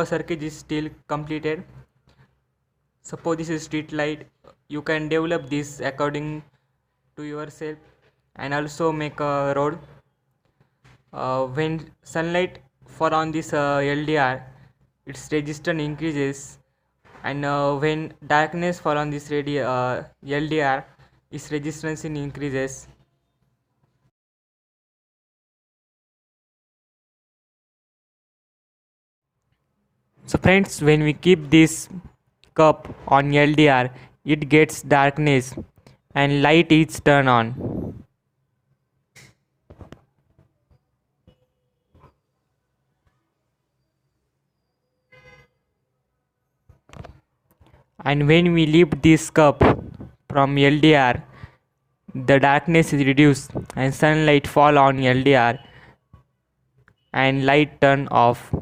a circuit is still completed, suppose this is street light, you can develop this according to yourself and also make a road. When sunlight fall on this LDR, its resistance increases, and when darkness fall on this LDR, its resistance increases. So friends, when we keep this cup on LDR, it gets darkness and light is turned on. And when we lift this cup from LDR, the darkness is reduced and sunlight fall on LDR and light turn off.